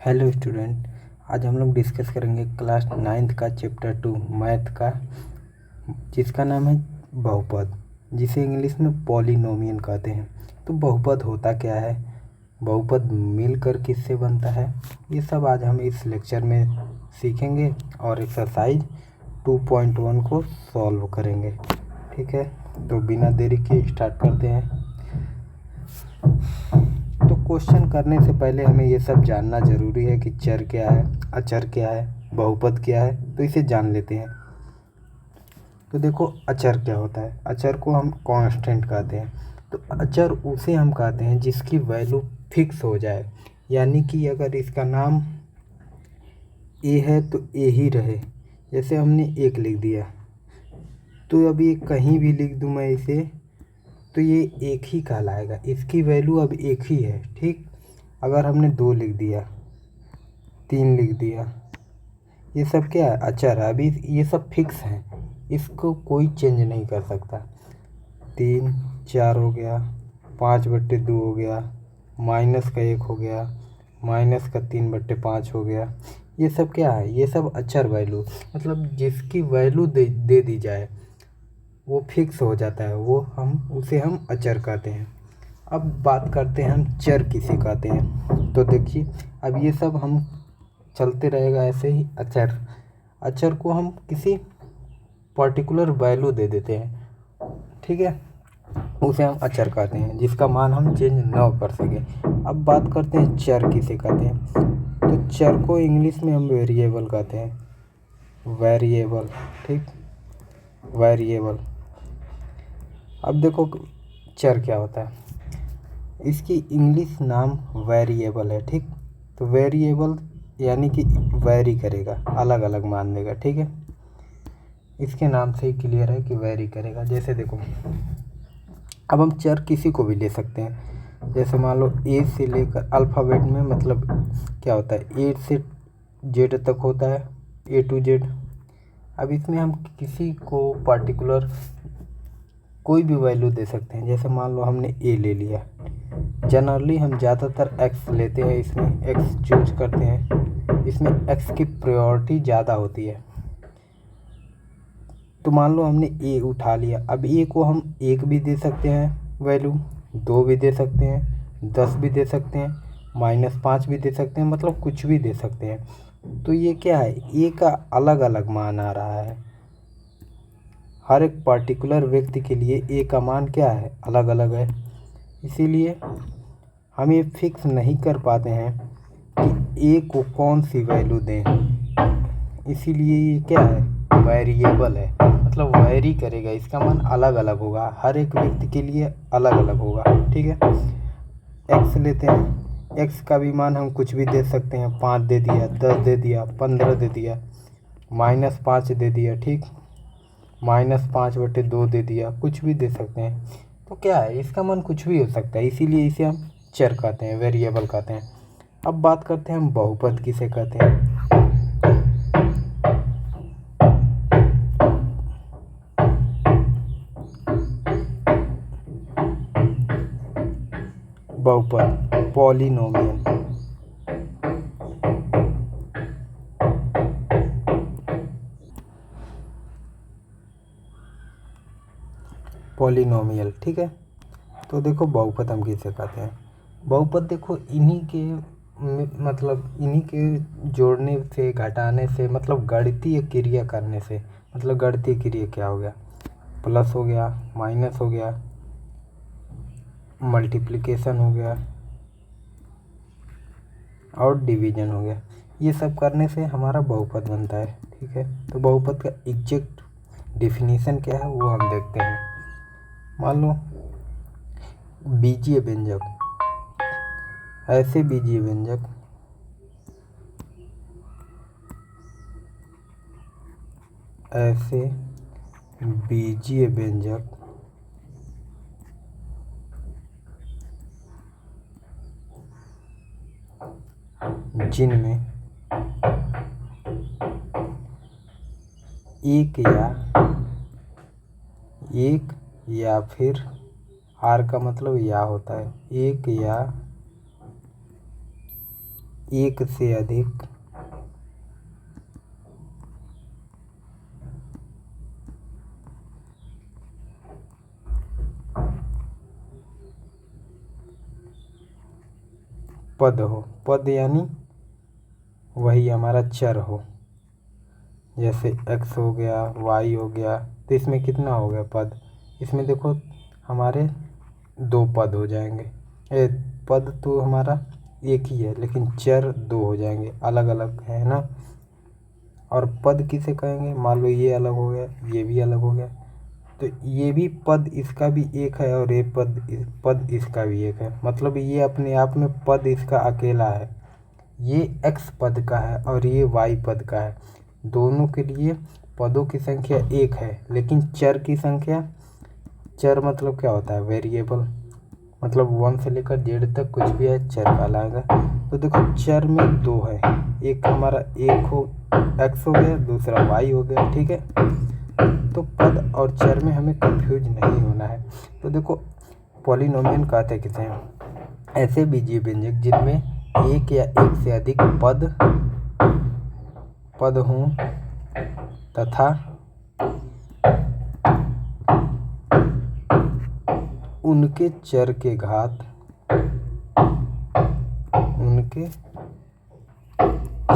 Hello student. आज हम लोग डिस्कस करेंगे क्लास 9th का चैप्टर 2 मैथ का, जिसका नाम है बहुपद, जिसे इंग्लिश में पॉलिनोमियल कहते हैं। तो बहुपद होता क्या है, बहुपद मिलकर किससे बनता है, ये सब आज हम इस लेक्चर में सीखेंगे और एक्सरसाइज 2.1 को सॉल्व करेंगे। ठीक है, तो बिना देरी के स्टार्ट करते हैं। तो क्वेश्चन करने से पहले हमें ये सब जानना ज़रूरी है कि चर क्या है, अचर क्या है, बहुपद क्या है, तो इसे जान लेते हैं। तो देखो, अचर क्या होता है। अचर को हम कांस्टेंट कहते हैं। तो अचर उसे हम कहते हैं जिसकी वैल्यू फिक्स हो जाए, यानी कि अगर इसका नाम ए है तो ए ही रहे। जैसे हमने एक लिख दिया, तो अब ये कहीं भी लिख दूँ मैं इसे, तो ये एक ही कहलाएगा, इसकी वैल्यू अब एक ही है। ठीक, अगर हमने 2 लिख दिया, 3 लिख दिया, ये सब क्या है, अचर है। अभी ये सब फिक्स हैं, इसको कोई चेंज नहीं कर सकता। 3 4 हो गया, 5/2 हो गया, माइनस का 1 हो गया, माइनस का 3/5 हो गया। ये सब क्या है, ये सब अचर वैल्यू, मतलब जिसकी वैल्यू दे दी जाए वो फिक्स हो जाता है, वो उसे हम अचर कहते हैं। अब बात करते हैं हम चर किसे कहते हैं। तो देखिए, अब ये सब हम चलते रहेगा ऐसे ही। अचर को हम किसी पर्टिकुलर वैल्यू दे देते हैं, ठीक है, उसे हम अचर कहते हैं, जिसका मान हम चेंज ना कर सकें। अब बात करते हैं चर किसे कहते हैं। तो चर को इंग्लिश में हम वेरिएबल कहते हैं, वेरिएबल। ठीक, वेरिएबल। अब देखो चर क्या होता है, इसकी इंग्लिश नाम वेरिएबल है। ठीक, तो वेरिएबल यानी कि वेरी करेगा, अलग अलग मान लेगा। ठीक है, इसके नाम से ही क्लियर है कि वेरी करेगा। जैसे देखो, अब हम चर किसी को भी ले सकते हैं। जैसे मान लो ए से लेकर अल्फ़ाबेट में, मतलब क्या होता है, ए से जेड तक होता है, ए टू जेड। अब इसमें हम किसी को पर्टिकुलर कोई भी वैल्यू दे सकते हैं। जैसे मान लो हमने ए ले लिया, जनरली हम ज़्यादातर एक्स लेते हैं, इसमें एक्स चूज करते हैं, इसमें एक्स की प्रायोरिटी ज़्यादा होती है। तो मान लो हमने ए उठा लिया, अब ए को हम 1 भी दे सकते हैं वैल्यू, 2 भी दे सकते हैं, 10 भी दे सकते हैं, -5 भी दे सकते हैं, मतलब कुछ भी दे सकते हैं। तो ये क्या है, ए का अलग अलग मान आ रहा है। हर एक पर्टिकुलर व्यक्ति के लिए ए का मान क्या है, अलग अलग है। इसीलिए हम ये फिक्स नहीं कर पाते हैं कि ए को कौन सी वैल्यू दें। इसीलिए ये क्या है, वेरिएबल है, मतलब वेरी करेगा, इसका मान अलग अलग होगा, हर एक व्यक्ति के लिए अलग अलग होगा। ठीक है, एक्स लेते हैं, एक्स का भी मान हम कुछ भी दे सकते हैं, 5 दे दिया, 10 दे दिया, 15 दे दिया, -5 दे दिया। ठीक, -5/2 दे दिया, कुछ भी दे सकते हैं। तो क्या है, इसका मान कुछ भी हो सकता है, इसीलिए इसे हम चर कहते हैं, वेरिएबल कहते हैं। अब बात करते हैं हम बहुपद किसे कहते हैं। बहुपद, पॉलिनोमियल। पॉलिनोमियल, ठीक है। तो देखो, बहुपद हम किसे कहते हैं। बहुपद देखो, इन्हीं के मतलब इन्हीं के जोड़ने से, घटाने से, मतलब गणितीय क्रिया करने से, मतलब गणितीय क्रिया क्या हो गया, प्लस हो गया, माइनस हो गया, मल्टीप्लिकेशन हो गया और डिवीजन हो गया। ये सब करने से हमारा बहुपद बनता है। ठीक है, तो बहुपद का एग्जैक्ट डिफिनीशन क्या है वो हम देखते हैं। मान लो बीजीय व्यंजक, ऐसे बीजीय व्यंजक ऐसे बीजीय व्यंजक जिनमें एक या फिर आर का मतलब या होता है, एक या एक से अधिक पद हो। पद यानी वही हमारा चर हो, जैसे x हो गया, y हो गया। तो इसमें कितना हो गया पद? इसमें देखो हमारे दो पद हो जाएंगे। पद तो हमारा एक ही है, लेकिन चर दो हो जाएंगे, अलग अलग है ना। और पद किसे कहेंगे? मान लो ये अलग हो गया, ये भी अलग हो गया, तो ये भी पद इसका भी एक है और ये पद इसका भी एक है। मतलब ये अपने आप में पद इसका अकेला है। ये x पद का है और ये y पद का है। दोनों के लिए पदों की संख्या एक है, लेकिन चर की संख्या, चर मतलब क्या होता है? वेरिएबल। मतलब 1 से लेकर z तक कुछ भी है चर कहलाएगा। तो देखो चर में दो है, एक हमारा एक हो x हो गया, दूसरा y हो गया, ठीक है। तो पद और चर में हमें कंफ्यूज नहीं होना है। तो देखो पॉलिनोमियल कहते किसे हैं? ऐसे बीजीय व्यंजक जिनमें एक या एक से अधिक पद हों तथा उनके चर के घात, उनके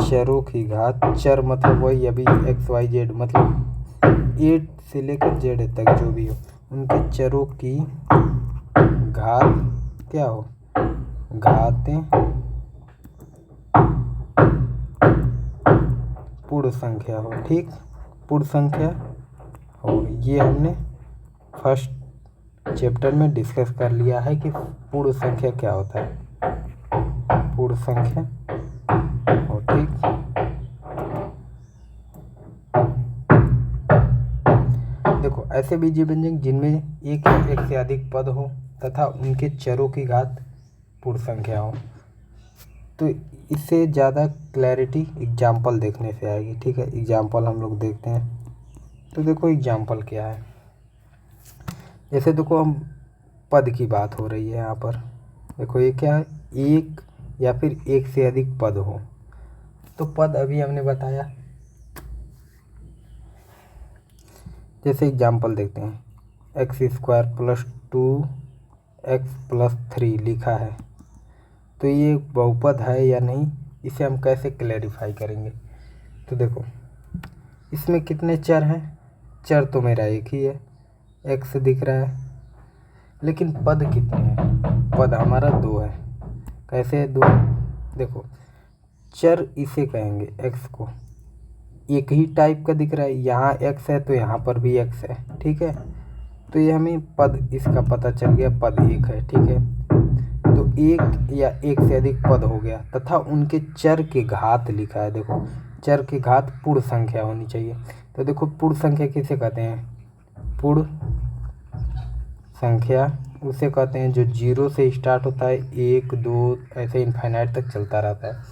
चरों की घात, चर मतलब वही अभी एक्स वाई जेड, मतलब 8 से लेकर जेड तक जो भी हो, उनके चरों की घात क्या हो? घातें पूर्ण संख्या हो, ठीक, पूर्ण संख्या हो। ये हमने फर्स्ट चैप्टर में डिस्कस कर लिया है कि पूर्ण संख्या क्या होता है, पूर्ण संख्या हो, ठीक। देखो ऐसे बीजीय व्यंजक जिनमें एक या एक से अधिक पद हो तथा उनके चरों की घात पूर्ण संख्या हो। तो इससे ज़्यादा क्लैरिटी एग्जाम्पल देखने से आएगी, ठीक है। एग्जाम्पल हम लोग देखते हैं। तो देखो एग्जाम्पल क्या है, जैसे देखो हम पद की बात हो रही है यहाँ पर। देखो ये क्या है? एक या फिर एक से अधिक पद हो। तो पद अभी हमने बताया, जैसे एग्जाम्पल देखते हैं। x² + 2x + 3 लिखा है, तो ये बहुपद है या नहीं, इसे हम कैसे क्लैरिफाई करेंगे? तो देखो इसमें कितने चर हैं? चर तो मेरा एक ही है, x दिख रहा है, लेकिन पद कितने हैं? पद हमारा दो है। कैसे है दो? देखो चर इसे कहेंगे x को, एक ही टाइप का दिख रहा है, यहाँ x है तो यहाँ पर भी x है, ठीक है। तो ये हमें पद इसका पता चल गया, पद एक है, ठीक है। तो एक या एक से अधिक पद हो गया तथा उनके चर के घात लिखा है। देखो चर के घात पूर्ण संख्या होनी चाहिए। तो देखो पूर्ण संख्या किसे कहते हैं? पूर्ण संख्या उसे कहते हैं जो 0 से स्टार्ट होता है, 1 2 ऐसे इनफाइनाइट तक चलता रहता है,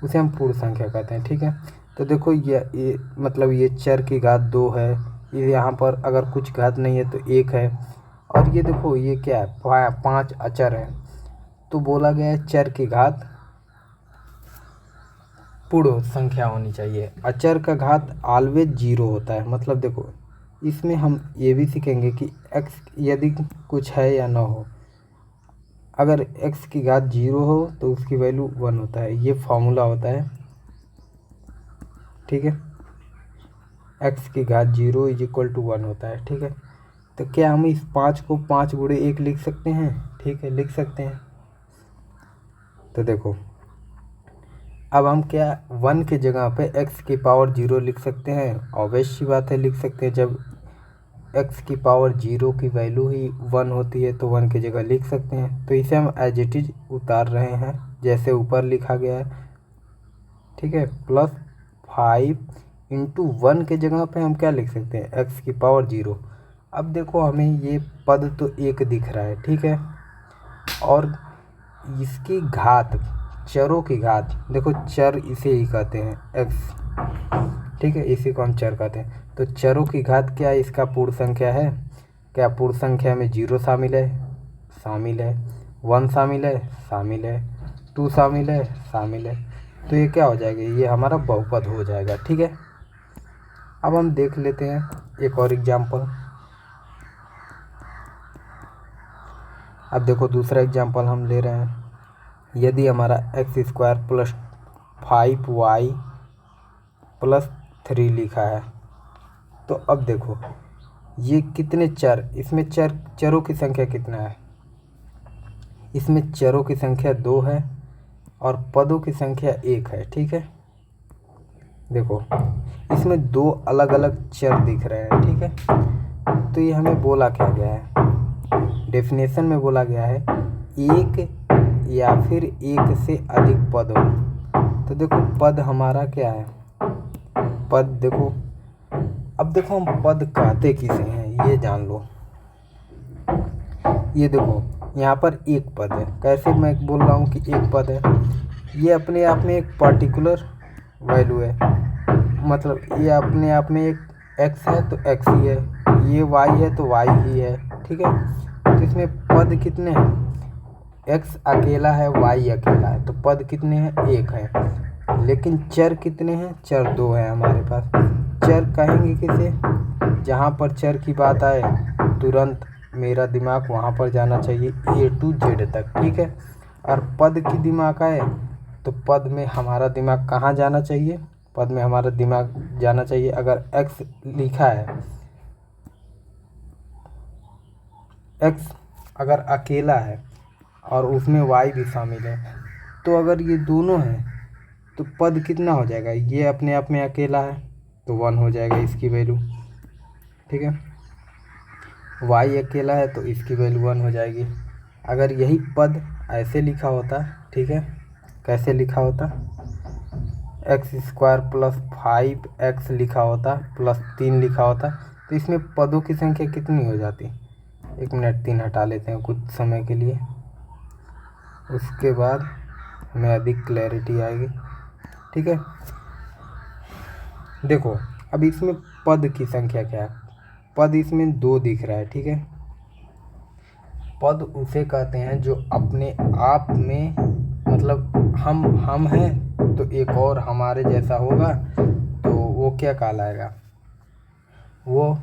उसे हम पूर्ण संख्या कहते हैं, ठीक है। तो देखो ये मतलब ये चर की घात 2 है, ये यहाँ पर अगर कुछ घात नहीं है तो 1 है, और ये देखो ये क्या है? 5 अचर है। तो बोला गया है चर की घात पूर्ण संख्या होनी चाहिए। अचर का घात ऑलवेज 0 होता है। मतलब देखो इसमें हम ये भी सीखेंगे कि x यदि कुछ है या ना हो, अगर x की घात 0 हो तो उसकी वैल्यू 1 होता है। ये फॉर्मूला होता है, ठीक है। x की घात 0 = 1 होता है, ठीक है। तो क्या हम इस 5 को 5 × 1 लिख सकते हैं? ठीक है, लिख सकते हैं। तो देखो अब हम क्या 1 की जगह पे x की पावर 0 लिख सकते हैं? ऑब्वियस सी बात है, लिख सकते हैं। जब x की पावर 0 की वैल्यू ही 1 होती है तो 1 की जगह लिख सकते हैं। तो इसे हम एज इट इज उतार रहे हैं जैसे ऊपर लिखा गया है, ठीक है। +5 × 1 के जगह पे हम क्या लिख सकते हैं? x की पावर 0। अब देखो हमें ये पद तो एक दिख रहा है, ठीक है, और इसकी घात, चरों की घात, देखो चर इसे ही कहते हैं x, ठीक है, इसी को हम चर कहते हैं। तो चरों की घात क्या है? इसका पूर्ण संख्या है। क्या पूर्ण संख्या में 0 शामिल है? शामिल है। 1 शामिल है? शामिल है। 2 शामिल है? शामिल है। तो ये क्या हो जाएगा, ये हमारा बहुपद हो जाएगा। ठीक है, अब हम देख लेते हैं एक और एग्जाम्पल। अब देखो दूसरा एग्जाम्पल हम ले रहे हैं। यदि हमारा x² + 5y + 3 लिखा है, तो अब देखो ये कितने चर, इसमें चरों की संख्या कितना है, इसमें चरों की संख्या 2 है और पदों की संख्या 1 है। ठीक है, देखो इसमें 2 अलग अलग चर दिख रहे हैं। ठीक है, तो ये हमें बोला क्या गया है, डेफिनेशन में बोला गया है एक या फिर एक से अधिक पद हो। तो देखो पद हमारा क्या है, पद देखो, अब देखो हम पद कहते किसे हैं ये जान लो। ये देखो यहाँ पर एक पद है, कैसे मैं बोल रहा हूँ कि एक पद है, ये अपने आप में एक पर्टिकुलर वैल्यू है, मतलब ये अपने आप में एक x है तो x ही है, ये y है तो y ही है। ठीक है, तो इसमें पद कितने हैं, x अकेला है y अकेला है, तो पद कितने हैं, एक है। लेकिन चर कितने हैं, चर 2 हैं हमारे पास। चर कहेंगे किसे, जहाँ पर चर की बात आए तुरंत मेरा दिमाग वहाँ पर जाना चाहिए A to Z तक। ठीक है, और पद की दिमाग आए तो पद में हमारा दिमाग कहाँ जाना चाहिए, पद में हमारा दिमाग जाना चाहिए, अगर x लिखा है, x अगर अकेला है और उसमें y भी शामिल है, तो अगर ये दोनों हैं तो पद कितना हो जाएगा, ये अपने आप में अकेला है तो 1 हो जाएगा इसकी वैल्यू। ठीक है, y अकेला है तो इसकी वैल्यू 1 हो जाएगी। अगर यही पद ऐसे लिखा होता, ठीक है, कैसे लिखा होता, x² + 5x लिखा होता प्लस 3 लिखा होता, तो इसमें पदों की संख्या कितनी हो जाती, 1 मिनट 3 हटा लेते हैं कुछ समय के लिए, उसके बाद हमें अधिक क्लैरिटी आएगी। ठीक है, देखो अब इसमें पद की संख्या क्या है, पद इसमें 2 दिख रहा है। ठीक है, पद उसे कहते हैं जो अपने आप में, मतलब हम हैं तो एक और हमारे जैसा होगा, तो वो क्या कहलाएगा, वो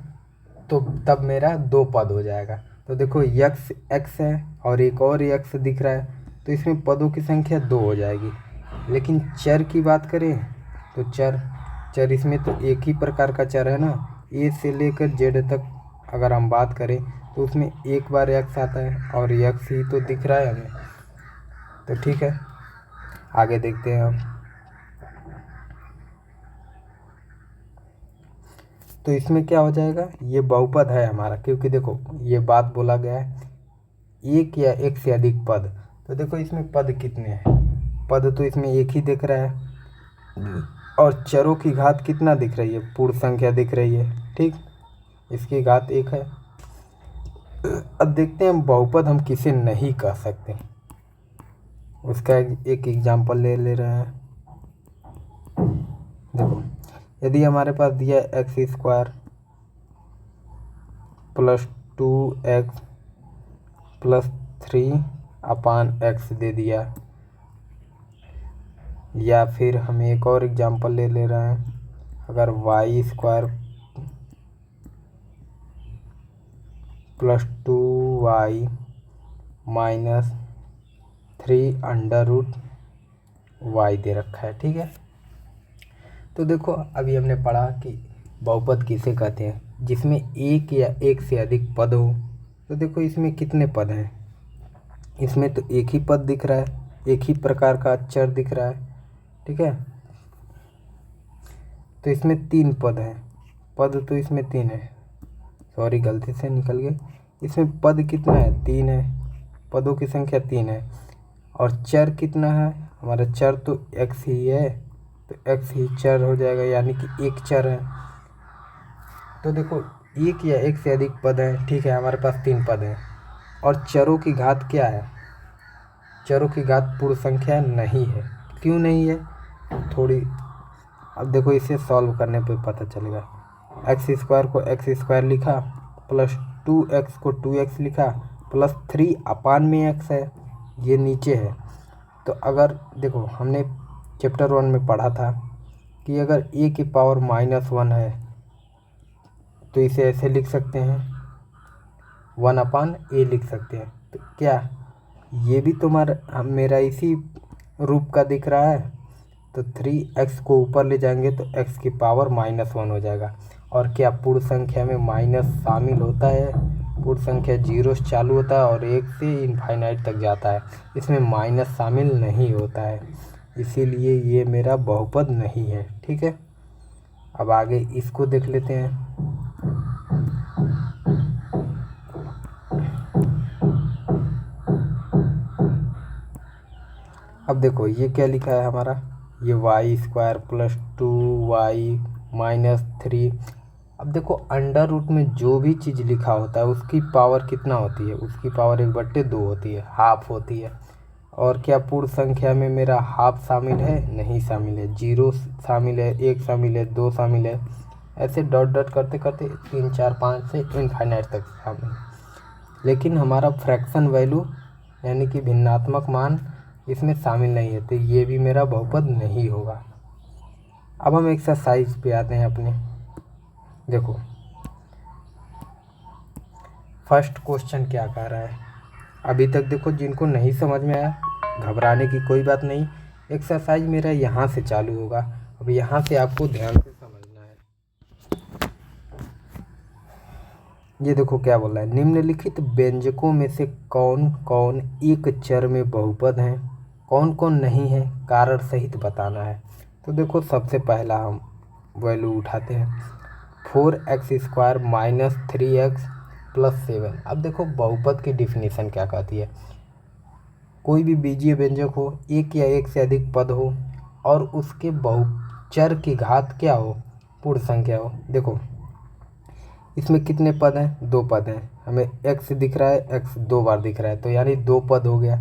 तो तब मेरा 2 पद हो जाएगा। तो देखो x है और एक और x दिख रहा है, तो इसमें पदों की संख्या 2 हो जाएगी। लेकिन चर की बात करें तो चर इसमें तो एक ही प्रकार का चर है ना, a से लेकर z तक अगर हम बात करें तो उसमें एक बार x आता है और x ही तो दिख रहा है हमें। तो ठीक है, आगे देखते हैं हम। तो इसमें क्या हो जाएगा, ये बहुपद है हमारा, क्योंकि देखो ये बात बोला गया है एक या एक से अधिक पद। तो देखो इसमें पद कितने हैं, पद तो इसमें एक ही दिख रहा है और चरों की घात कितना दिख रही है, पूर्ण संख्या दिख रही है। ठीक, इसकी घात 1 है। अब देखते हैं बहुपद हम किसे नहीं कह सकते, उसका एक एग्जाम्पल ले रहे हैं। देखो यदि हमारे पास दिया है x² + 2x + 3/x दे दिया, या फिर हम एक और एग्जाम्पल ले रहे हैं, अगर y² + 2y - 3√y दे रखा है। ठीक है, तो देखो अभी हमने पढ़ा कि बहुपद किसे कहते हैं, जिसमें एक या एक से अधिक पद हो। तो देखो इसमें कितने पद हैं, इसमें तो एक ही पद दिख रहा है, एक ही प्रकार का अक्षर दिख रहा है। ठीक है, तो इसमें 3 पद हैं, पद तो इसमें 3 है, सॉरी गलती से निकल गए, इसमें पद कितना है, 3 है, पदों की संख्या 3 है। और चर कितना है, हमारा चर तो x ही है, तो x ही चर हो जाएगा, यानी कि एक चर है। तो देखो एक या एक से अधिक पद है, ठीक है, हमारे पास 3 पद हैं और चरों की घात क्या है, चरों की घात पूर्ण संख्या नहीं है। क्यों नहीं है, थोड़ी अब देखो इसे सॉल्व करने पे पता चलेगा। x² को x² लिखा प्लस 2x को 2x लिखा प्लस 3/x है, ये नीचे है। तो अगर देखो हमने चैप्टर 1 में पढ़ा था कि अगर a की पावर -1 है तो इसे ऐसे लिख सकते हैं, 1/a लिख सकते हैं। तो क्या ये भी मेरा इसी रूप का दिख रहा है? तो 3x को ऊपर ले जाएंगे तो x की पावर -1 हो जाएगा। और क्या पूर्ण संख्या में माइनस शामिल होता है? पूर्ण संख्या जीरो से चालू होता है और 1 से इनफाइनाइट तक जाता है, इसमें माइनस शामिल नहीं होता है, इसीलिए ये मेरा बहुपद नहीं है। ठीक है, अब आगे इसको देख लेते हैं। अब देखो ये क्या लिखा है हमारा, ये y² + 2y - 3। अब देखो अंडर रूट में जो भी चीज़ लिखा होता है उसकी पावर कितना होती है? उसकी पावर 1/2 होती है, हाफ होती है। और क्या पूर्ण संख्या में मेरा हाफ शामिल है? नहीं शामिल है। 0 शामिल है, 1 शामिल है, 2 शामिल है, ऐसे डॉट डॉट करते करते 3 4 5 से इनफाइनाइट तक शामिल है। लेकिन हमारा फ्रैक्शन वैल्यू यानी कि भिन्नात्मक मान इसमें शामिल नहीं है, तो ये भी मेरा बहुपद नहीं होगा। अब हम एक्सरसाइज पे आते हैं अपने। देखो फर्स्ट क्वेश्चन क्या कह रहा है, अभी तक देखो जिनको नहीं समझ में आया घबराने की कोई बात नहीं, एक्सरसाइज मेरा यहाँ से चालू होगा। अब यहाँ से आपको ध्यान से समझना है। ये देखो क्या बोल रहा है, निम्नलिखित व्यंजकों में से कौन कौन एक चर में बहुपद हैं, कौन कौन नहीं है, कारण सहित बताना है। तो देखो सबसे पहला हम वैल्यू उठाते हैं, 4x² - 3x + 7। अब देखो बहुपद की डिफिनीशन क्या कहती है, कोई भी बीजीय व्यंजक हो, एक या एक से अधिक पद हो और उसके बहुचर की घात क्या हो? पूर्ण संख्या हो। देखो इसमें कितने पद हैं? 2 पद हैं, हमें x दिख रहा है, x 2 बार दिख रहा है, तो यानी 2 पद हो गया।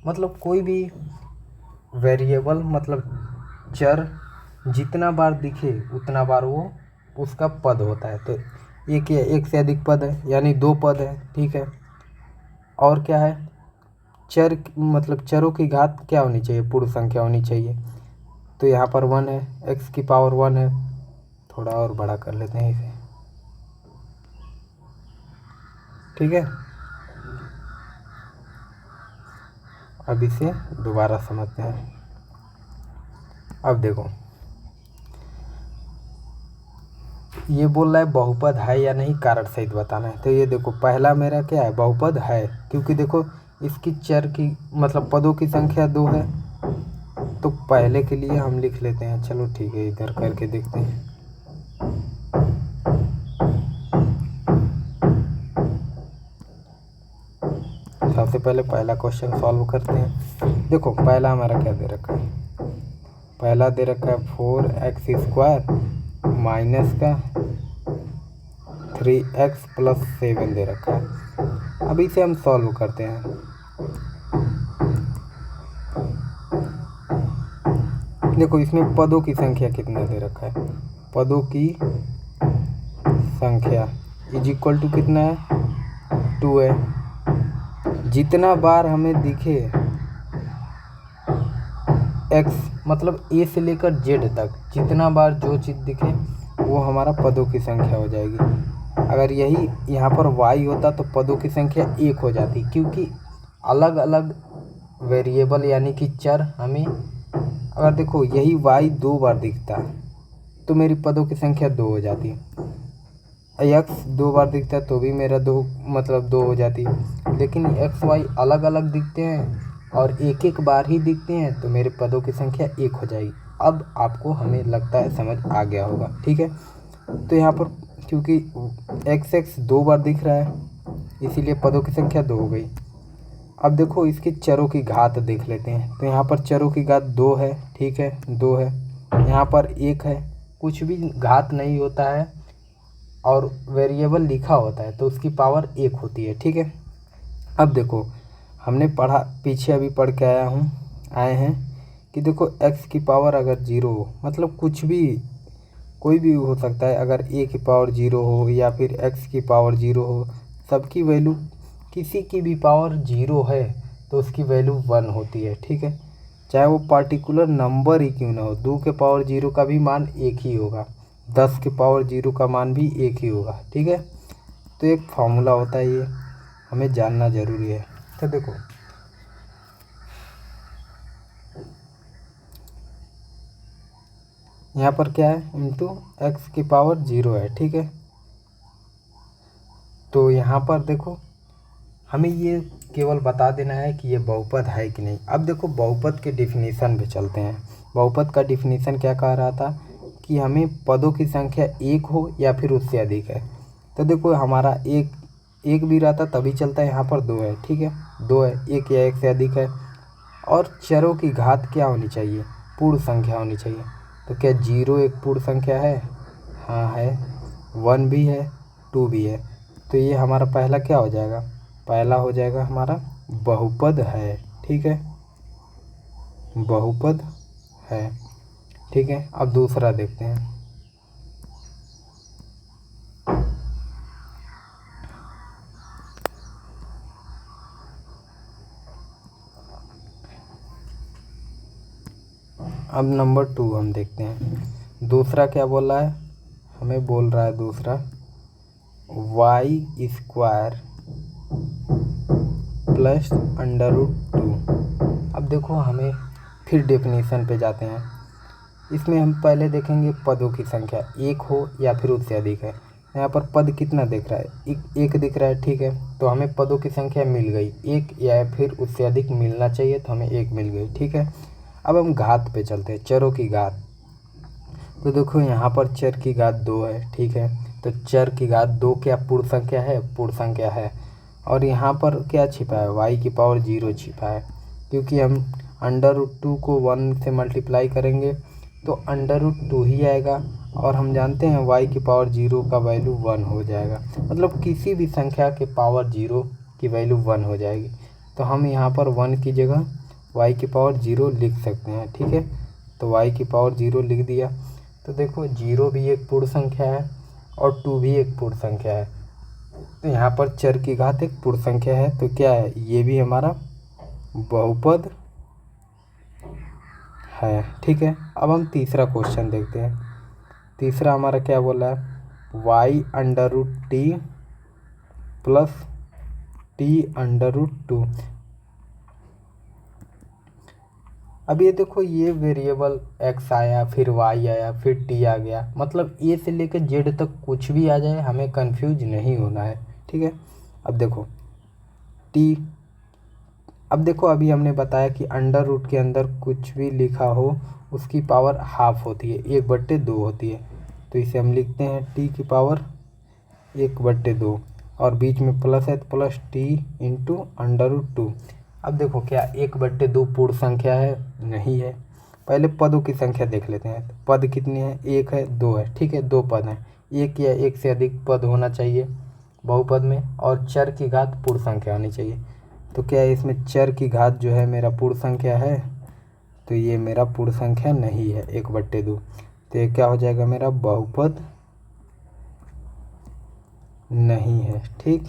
मतलब कोई भी वेरिएबल मतलब चर जितना बार दिखे उतना बार वो उसका पद होता है। तो एक या एक से अधिक पद है यानी 2 पद है। ठीक है, और क्या है, चर मतलब चरों की घात क्या होनी चाहिए? पूर्ण संख्या होनी चाहिए। तो यहाँ पर 1 है, x की पावर 1 है। थोड़ा और बड़ा कर लेते हैं इसे। ठीक है, अब इसे दोबारा समझते हैं। अब देखो ये बोल रहा है बहुपद है या नहीं, कारण सहित बताना है। तो ये देखो पहला मेरा क्या है, बहुपद है, क्योंकि देखो इसकी चर की मतलब पदों की संख्या 2 है। तो पहले के लिए हम लिख लेते हैं, चलो ठीक है इधर करके देखते हैं। सबसे पहले पहला क्वेश्चन सॉल्व करते हैं। देखो पहला हमारा क्या दे रखा है, पहला दे रखा है 4x² माइनस का 3x + 7 दे रखा है। अब इसे हम सॉल्व करते हैं। देखो इसमें पदों की संख्या कितना दे रखा है, पदों की संख्या = कितना है, 2 है। जितना बार हमें दिखे x मतलब a से लेकर z तक जितना बार जो चीज़ दिखे वो हमारा पदों की संख्या हो जाएगी। अगर यही यहाँ पर y होता तो पदों की संख्या 1 हो जाती, क्योंकि अलग अलग वेरिएबल यानी कि चर हमें, अगर देखो यही y 2 बार दिखता तो मेरी पदों की संख्या 2 हो जाती, x 2 बार दिखता है तो भी मेरा 2 मतलब 2 हो जाती। लेकिन x y अलग अलग दिखते हैं और एक एक बार ही दिखते हैं तो मेरे पदों की संख्या 1 हो जाएगी। अब आपको हमें लगता है समझ आ गया होगा। ठीक है, तो यहाँ पर क्योंकि x 2 बार दिख रहा है इसीलिए पदों की संख्या 2 हो गई। अब देखो इसके चरों की घात देख लेते हैं। तो यहाँ पर चरों की घात 2 है, ठीक है 2 है, यहाँ पर 1 है, कुछ भी घात नहीं होता है और वेरिएबल लिखा होता है तो उसकी पावर 1 होती है। ठीक है, अब देखो हमने पढ़ा, पीछे अभी पढ़ के आए हैं कि देखो x की पावर अगर 0 हो, मतलब कुछ भी कोई भी हो सकता है, अगर a की पावर 0 हो या फिर x की पावर 0 हो, सबकी वैल्यू किसी की भी पावर 0 है तो उसकी वैल्यू 1 होती है। ठीक है, चाहे वो पार्टिकुलर नंबर ही क्यों ना हो। 2 के पावर 0 का भी मान एक ही होगा, 10 के पावर 0 का मान भी एक ही होगा, ठीक है। तो एक फॉर्मूला होता है, ये हमें जानना ज़रूरी है। तो देखो यहाँ पर क्या है, इंटू एक्स की पावर 0 है, ठीक है। तो यहाँ पर देखो हमें ये केवल बता देना है कि ये बहुपद है कि नहीं। अब देखो बहुपद के डिफिनीसन पे चलते हैं। बहुपद का डिफिनीसन क्या कह रहा था कि हमें पदों की संख्या एक हो या फिर उससे अधिक है। तो देखो हमारा एक भी रहता तभी चलता है, यहाँ पर दो है, ठीक है, दो है, एक या एक से अधिक है। और चरों की घात क्या होनी चाहिए, पूर्ण संख्या होनी चाहिए। तो क्या 0 एक पूर्ण संख्या है? हाँ है। 1 भी है, 2 भी है। तो ये हमारा पहला क्या हो जाएगा, पहला हो जाएगा हमारा बहुपद है, ठीक है, बहुपद है, ठीक है। अब दूसरा देखते हैं। अब नंबर 2 हम देखते हैं। दूसरा क्या बोला है, हमें बोल रहा है दूसरा y² प्लस √2। अब देखो हमें फिर डेफिनेशन पे जाते हैं। इसमें हम पहले देखेंगे पदों की संख्या एक हो या फिर उससे अधिक है। यहाँ पर पद कितना दिख रहा है, एक दिख रहा है, ठीक है। तो हमें पदों की संख्या मिल गई, एक या फिर उससे अधिक मिलना चाहिए, तो हमें एक मिल गई, ठीक है। अब हम घात पे चलते हैं, चरों की घात। तो देखो यहाँ पर चर की घात 2 है, ठीक है। तो चर की घात 2 क्या पूर्ण संख्या है? पूर्ण संख्या है। और यहाँ पर क्या छिपा है, y की पावर 0 छिपा है, क्योंकि हम √2 को 1 से मल्टीप्लाई करेंगे तो √2 ही आएगा। और हम जानते हैं y की पावर 0 का वैल्यू 1 हो जाएगा, मतलब किसी भी संख्या के पावर 0 की वैल्यू 1 हो जाएगी। तो हम यहाँ पर 1 की जगह y की पावर 0 लिख सकते हैं, ठीक है। तो y की पावर 0 लिख दिया। तो देखो 0 भी एक पूर्ण संख्या है और 2 भी एक पूर्ण संख्या है। तो यहाँ पर चर की घात एक पूर्ण संख्या है, तो क्या है, ये भी हमारा बहुपद है, ठीक है। अब हम तीसरा क्वेश्चन देखते हैं। तीसरा हमारा क्या बोला है, y√t प्लस t√2। अब ये देखो ये वेरिएबल x आया, फिर y आया, फिर t आ गया, मतलब a से लेकर z तक कुछ भी आ जाए हमें कंफ्यूज नहीं होना है, ठीक है। अब देखो t, अब देखो अभी हमने बताया कि अंडर रूट के अंदर कुछ भी लिखा हो उसकी पावर हाफ होती है, 1/2 होती है। तो इसे हम लिखते हैं t की पावर 1/2 और बीच में प्लस है तो प्लस t इंटू √2। अब देखो क्या 1/2 पूर्ण संख्या है? नहीं है। पहले पदों की संख्या देख लेते हैं। तो पद कितने हैं, एक है, दो है, ठीक है, दो पद हैं। एक या एक से अधिक पद होना चाहिए बहुपद में, और चर की घात पूर्ण संख्या होनी चाहिए। तो क्या इसमें चर की घात जो है मेरा पूर्ण संख्या है? तो ये मेरा पूर्ण संख्या नहीं है 1/2। तो ये क्या हो जाएगा, मेरा बहुपद नहीं है, ठीक।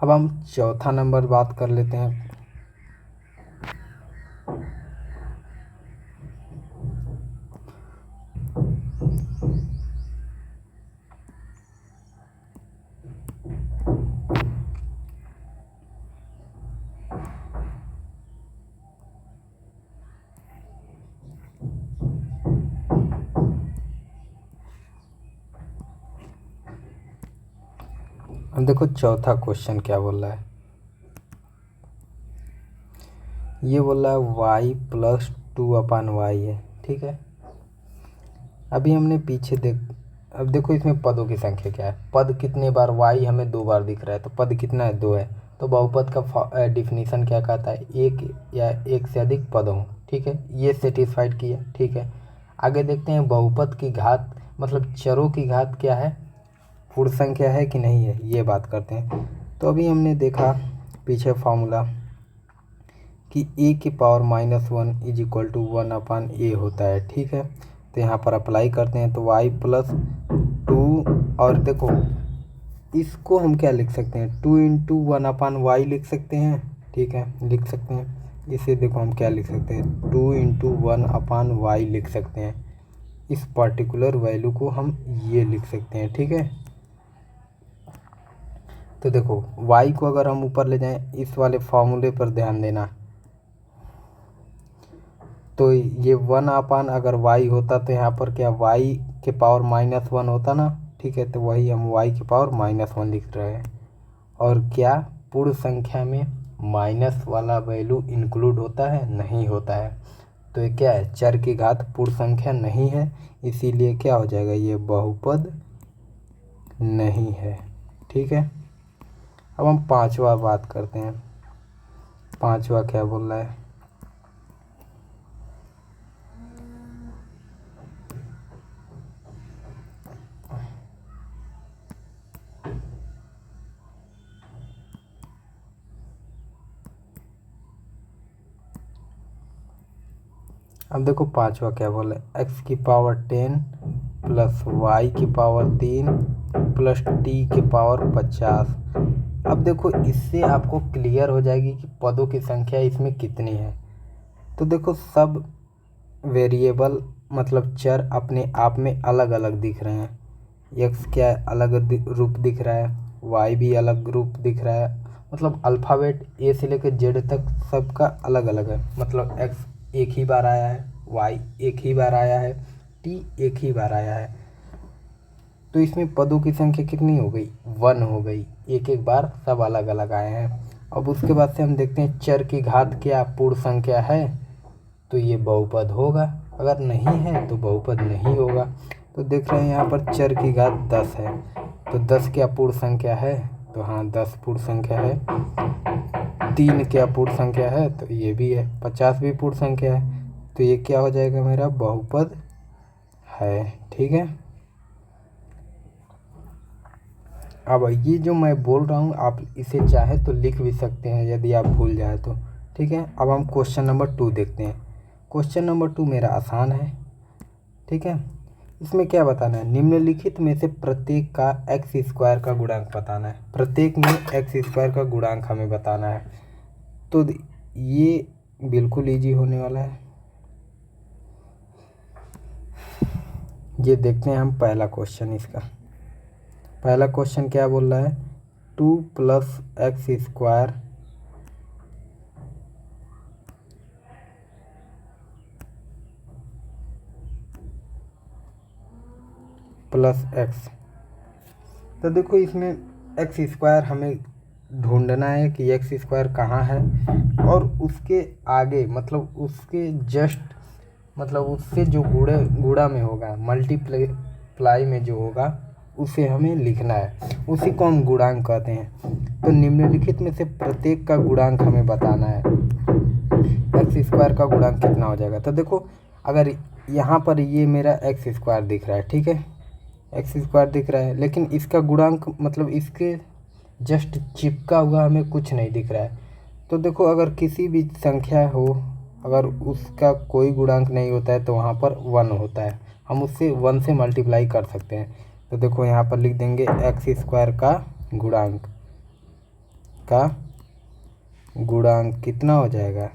अब हम चौथा नंबर बात कर लेते हैं। अब देखो चौथा क्वेश्चन क्या बोल रहा है, ये बोल रहा है y+2/y है, ठीक है। अभी हमने पीछे अब देखो इसमें पदों की संख्या क्या है, पद कितने बार, y हमें 2 बार दिख रहा है, तो पद कितना है, 2 है। तो बहुपद का डिफिनीसन क्या कहता है, एक या एक से अधिक पद हों, ठीक है, ये सेटिस्फाइड किया, ठीक है। आगे देखते हैं बहुपद की घात, मतलब चरों की घात क्या है, पूर्ण संख्या है कि नहीं है, ये बात करते हैं। तो अभी हमने देखा पीछे फॉर्मूला कि a की पावर -1 = 1/a होता है, ठीक है। तो यहाँ पर अप्लाई करते हैं तो y+2, और देखो इसको हम क्या लिख सकते हैं, 2 × 1/y लिख सकते हैं, ठीक है, लिख सकते हैं। इसे देखो हम क्या लिख सकते हैं, 2 × 1/y लिख सकते हैं। इस पर्टिकुलर वैल्यू को हम ये लिख सकते हैं, ठीक है। तो देखो y को अगर हम ऊपर ले जाएं, इस वाले फॉर्मूले पर ध्यान देना, तो ये 1/, अगर y होता तो यहाँ पर क्या y के पावर -1 होता ना, ठीक है। तो वही हम y के पावर -1 लिख रहे हैं। और क्या पूर्ण संख्या में माइनस वाला वैल्यू इंक्लूड होता है? नहीं होता है। तो ये क्या है, चर की घात पूर्ण संख्या नहीं है, इसीलिए क्या हो जाएगा, ये बहुपद नहीं है, ठीक है। अब हम पांचवा बात करते हैं। पांचवा क्या बोल रहा है, अब देखो पांचवा क्या बोला, x⁻10 + y⁻3 + t⁻50। अब देखो इससे आपको क्लियर हो जाएगी कि पदों की संख्या इसमें कितनी है। तो देखो सब वेरिएबल मतलब चर अपने आप में अलग अलग दिख रहे हैं। x क्या अलग रूप दिख रहा है, y भी अलग रूप दिख रहा है, मतलब अल्फ़ाबेट ए से लेकर जेड तक सबका अलग अलग है। मतलब x एक ही बार आया है, y एक ही बार आया है, t एक ही बार आया है। तो इसमें पदों की संख्या कितनी हो गई, 1 हो गई। एक एक बार सब अलग अलग आए हैं। अब उसके बाद से हम देखते हैं चर की घात क्या पूर्ण संख्या है, तो ये बहुपद होगा, अगर नहीं है तो बहुपद नहीं होगा। तो देख रहे हैं यहाँ पर चर की घात 10 है, तो 10 क्या पूर्ण संख्या है, तो हाँ 10 पूर्ण संख्या है। 3 क्या पूर्ण संख्या है, तो ये भी है। 50 भी पूर्ण संख्या है, तो ये क्या हो जाएगा, मेरा बहुपद है, ठीक है। अब ये जो मैं बोल रहा हूँ आप इसे चाहे तो लिख भी सकते हैं यदि आप भूल जाए तो, ठीक है। अब हम क्वेश्चन नंबर 2 देखते हैं। क्वेश्चन नंबर 2 मेरा आसान है, ठीक है। इसमें क्या बताना है, निम्नलिखित में से प्रत्येक का x² का गुणांक बताना है। प्रत्येक में x² का गुणांक हमें बताना है। तो ये बिल्कुल इजी होने वाला है। ये देखते हैं हम पहला क्वेश्चन इसका। पहला क्वेश्चन क्या बोल रहा है, 2 + x² + x। तो देखो इसमें x² हमें ढूंढना है कि x² कहाँ है, और उसके आगे मतलब उसके जस्ट मतलब उससे जो गुणा में होगा, मल्टीप्लाई में जो होगा उसे हमें लिखना है, उसी को हम गुणांक कहते हैं। तो निम्नलिखित में से प्रत्येक का गुणांक हमें बताना है। x² का गुणांक कितना हो जाएगा, तो देखो अगर यहाँ पर ये मेरा x² दिख रहा है, ठीक है, x² दिख रहा है, लेकिन इसका गुणांक मतलब इसके जस्ट चिपका हुआ हमें कुछ नहीं दिख रहा है। तो देखो अगर किसी भी संख्या हो, अगर उसका कोई गुणांक नहीं होता है तो वहाँ पर 1 होता है, हम उससे 1 से मल्टीप्लाई कर सकते हैं। तो देखो यहाँ पर लिख देंगे x² का गुणांक कितना हो जाएगा,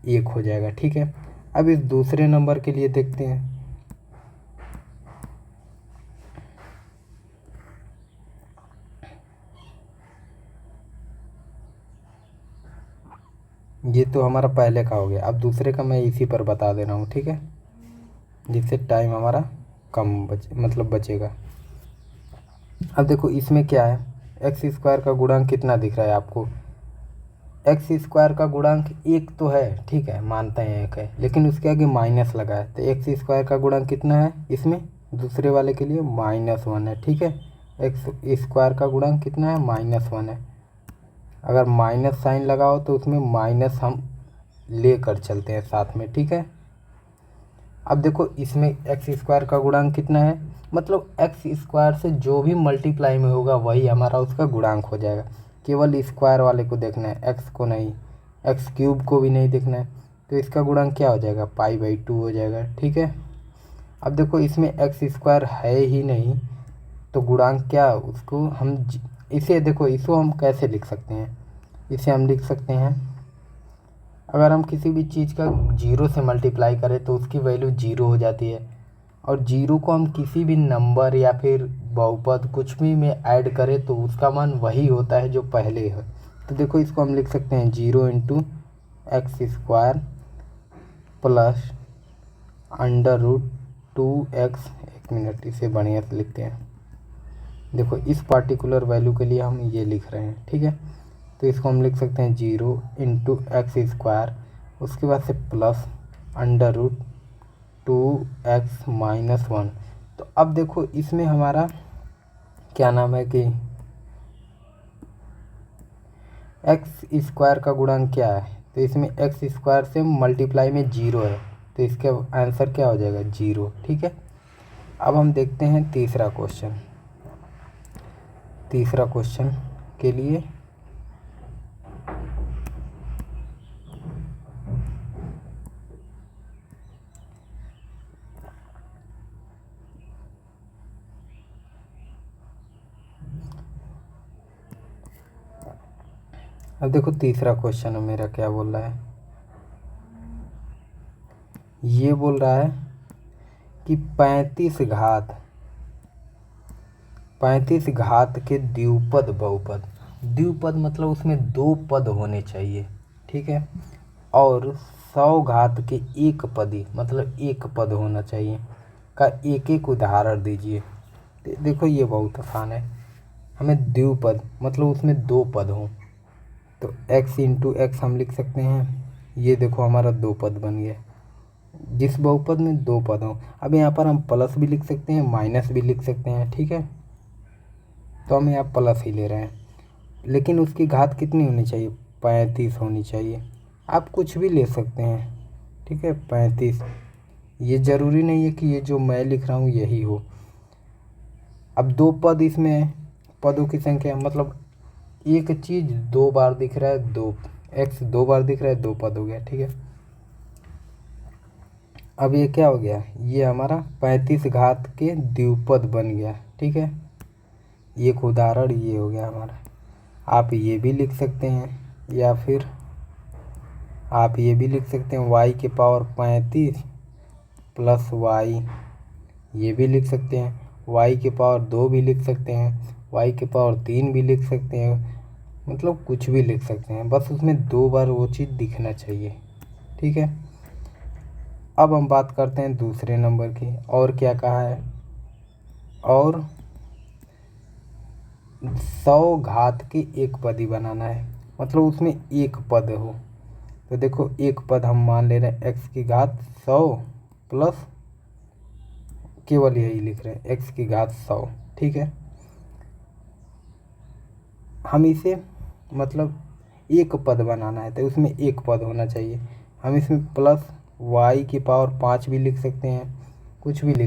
1 हो जाएगा, ठीक है। अब इस दूसरे नंबर के लिए देखते हैं। ये तो हमारा पहले का हो गया, अब दूसरे का मैं इसी पर बता दे रहा हूँ, ठीक है, जिससे टाइम हमारा कम बचेगा। अब देखो इसमें क्या है, x² का गुणांक कितना दिख रहा है आपको, x² का गुणांक 1 तो है, ठीक है, मानते हैं 1 है, लेकिन उसके आगे माइनस लगा है। तो x² का गुणांक कितना है, इसमें दूसरे वाले के लिए -1 है, ठीक है। x² का गुणांक कितना है, -1 है। अगर माइनस साइन लगाओ तो उसमें माइनस हम लेकर चलते हैं साथ में, ठीक है। अब देखो इसमें x² का गुणांक कितना है, मतलब x² से जो भी मल्टीप्लाई में होगा वही हमारा उसका गुणांक हो जाएगा। केवल स्क्वायर वाले को देखना है, x को नहीं, x³ को भी नहीं देखना है। तो इसका गुणांक क्या हो जाएगा, π/2 हो जाएगा, ठीक है। अब देखो इसमें x² है ही नहीं, तो गुणांक क्या, उसको हम इसे देखो इसको हम कैसे लिख सकते हैं, इसे हम लिख सकते हैं अगर हम किसी भी चीज़ का 0 से मल्टीप्लाई करें तो उसकी वैल्यू 0 हो जाती है, और 0 को हम किसी भी नंबर या फिर बहुपद कुछ भी में ऐड करें तो उसका मान वही होता है जो पहले है। तो देखो इसको हम लिख सकते हैं 0 into x square plus under root 2x। एक मिनट, इसे बढ़िया से लिखते हैं। देखो इस पार्टिकुलर वैल्यू के लिए हम ये लिख रहे हैं, ठीक है। तो इसको हम लिख सकते हैं 0 इंटू एक्स स्क्वायर, उसके बाद से plus under root 2x minus 1। तो अब देखो इसमें हमारा क्या नाम है कि एक्स स्क्वायर का गुणांक क्या है, तो इसमें एक्स स्क्वायर से मल्टीप्लाई में 0 है, तो इसका आंसर क्या हो जाएगा 0, ठीक है। अब हम देखते हैं तीसरा क्वेश्चन। तीसरा क्वेश्चन के लिए अब देखो तीसरा क्वेश्चन है मेरा क्या बोल रहा है। ये बोल रहा है कि 35 घात के द्विपद बहुपद, द्विपद मतलब उसमें 2 पद होने चाहिए, ठीक है, और 100 घात के एक पदी मतलब एक पद होना चाहिए का एक एक उदाहरण दीजिए। देखो ये बहुत आसान है। हमें द्विपद मतलब उसमें 2 पद हों, तो x इंटू एक्स हम लिख सकते हैं। ये देखो हमारा 2 पद बन गया, जिस बहुपद में 2 पद हों। अब यहाँ पर हम प्लस भी लिख सकते हैं, माइनस भी लिख सकते हैं, ठीक है। तो हम यहाँ प्लस ही ले रहे हैं, लेकिन उसकी घात कितनी होनी चाहिए, 35 होनी चाहिए। आप कुछ भी ले सकते हैं, ठीक है, 35। ये ज़रूरी नहीं है कि ये जो मैं लिख रहा हूँ यही हो। अब 2 पद इसमें पदों की संख्या मतलब एक चीज़ 2 बार दिख रहा है, 2 एक्स 2 बार दिख रहा है, 2 पद हो गया, ठीक है। अब ये क्या हो गया, ये हमारा 35 घात के द्विपद बन गया, ठीक है। एक उदाहरण ये हो गया हमारा। आप ये भी लिख सकते हैं, या फिर आप ये भी लिख सकते हैं y के पावर 35 प्लस y। ये भी लिख सकते हैं, y के पावर 2 भी लिख सकते हैं, y के पावर 3 भी लिख सकते हैं, मतलब कुछ भी लिख सकते हैं, बस उसमें 2 बार वो चीज़ दिखना चाहिए, ठीक है। अब हम बात करते हैं दूसरे नंबर की। और क्या कहा है, और 100 घात के एक पदी बनाना है, मतलब उसमें एक पद हो। तो देखो एक पद हम मान ले रहे हैं x की घात 100 प्लस, केवल यही लिख रहे हैं x की घात 100, ठीक है। हम इसे मतलब एक पद बनाना है तो उसमें एक पद होना चाहिए। हम इसमें प्लस y की पावर 5 भी लिख सकते हैं, कुछ भी लिख